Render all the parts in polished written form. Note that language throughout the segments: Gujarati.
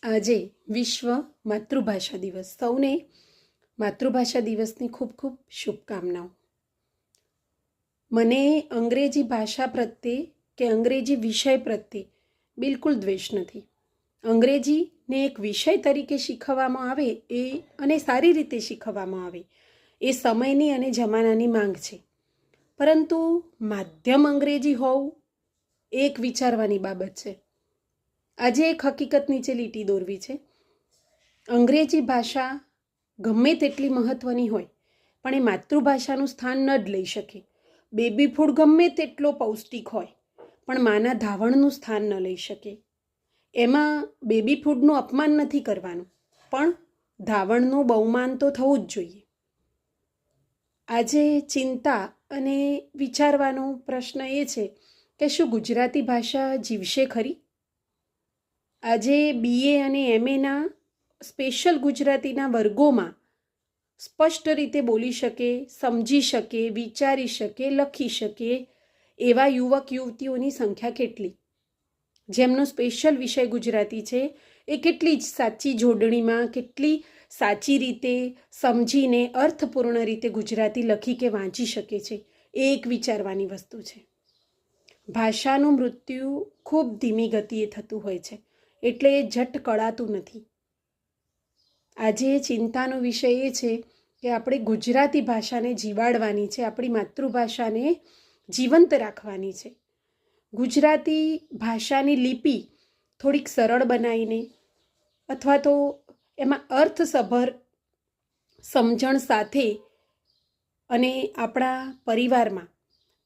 આજે વિશ્વ માતૃભાષા દિવસ. સૌને માતૃભાષા દિવસની ખૂબ ખૂબ શુભકામનાઓ. મને અંગ્રેજી ભાષા પ્રત્યે કે અંગ્રેજી વિષય પ્રત્યે બિલકુલ દ્વેષ નથી. અંગ્રેજીને એક વિષય તરીકે શીખવવામાં આવે અને સારી રીતે શીખવવામાં આવે એ સમયની અને જમાનાની માંગ છે. પરંતુ માધ્યમ અંગ્રેજી હોવું એક વિચારવાની બાબત છે. આજે એક હકીકત નીચે લીટી દોરવી છે. અંગ્રેજી ભાષા ગમે તેટલી મહત્ત્વની હોય પણ એ માતૃભાષાનું સ્થાન ન જ લઈ શકે. બેબી ફૂડ ગમે તેટલો પૌષ્ટિક હોય પણ માના ધાવણનું સ્થાન ન લઈ શકે. એમાં બેબી ફૂડનું અપમાન નથી કરવાનું, પણ ધાવણનું બહુમાન તો થવું જ જોઈએ. આજે ચિંતા અને વિચારવાનો પ્રશ્ન એ છે કે શું ગુજરાતી ભાષા જીવશે ખરી? આજે BA અને MAના સ્પેશિયલ ગુજરાતીના વર્ગોમાં સ્પષ્ટ રીતે બોલી શકે, સમજી શકે, વિચારી શકે, લખી શકે એવા યુવક યુવતીઓની સંખ્યા કેટલી? જેમનો સ્પેશિયલ વિષય ગુજરાતી છે એ કેટલી જ સાચી જોડણીમાં, કેટલી સાચી રીતે સમજીને અર્થપૂર્ણ રીતે ગુજરાતી લખી કે વાંચી શકે છે, એ એક વિચારવાની વસ્તુ છે. ભાષાનું મૃત્યુ ખૂબ ધીમી ગતિએ થતું હોય છે, એટલે એ ઝટ કળાતું નથી. આજે ચિંતાનો વિષય એ છે કે આપણે ગુજરાતી ભાષાને જીવાડવાની છે, આપણી માતૃભાષાને જીવંત રાખવાની છે. ગુજરાતી ભાષાની લિપિ થોડીક સરળ બનાવીને અથવા તો એમાં અર્થસભર સમજણ સાથે અને આપણા પરિવારમાં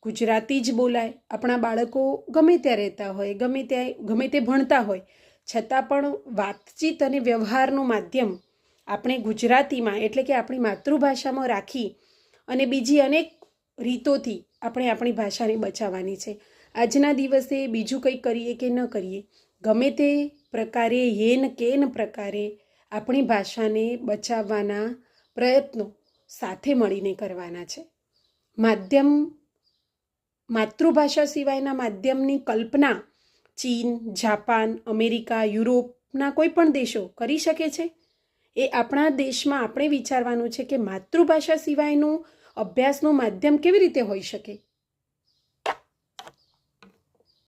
ગુજરાતી જ બોલાય. આપણા બાળકો ગમે ત્યાં રહેતા હોય, ગમે તે ભણતા હોય, છતાં પણ વાતચીત અને વ્યવહારનું માધ્યમ આપણે ગુજરાતીમાં એટલે કે આપણી માતૃભાષામાં રાખી અને બીજી અનેક રીતોથી આપણે આપણી ભાષાને બચાવવાની છે. આજના દિવસે બીજું કંઈ કરીએ કે ન કરીએ, ગમે તે પ્રકારે યેન કેન પ્રકારે આપણી ભાષાને બચાવવાના પ્રયત્નો સાથે મળીને કરવાના છે. માતૃભાષા સિવાયના માધ્યમની કલ્પના ચીન, જાપાન, અમેરિકા, યુરોપના કોઈ પણ દેશો કરી શકે છે. એ આપણા દેશમાં આપણે વિચારવાનું છે કે માતૃભાષા સિવાયનું અભ્યાસનું માધ્યમ કેવી રીતે હોઈ શકે.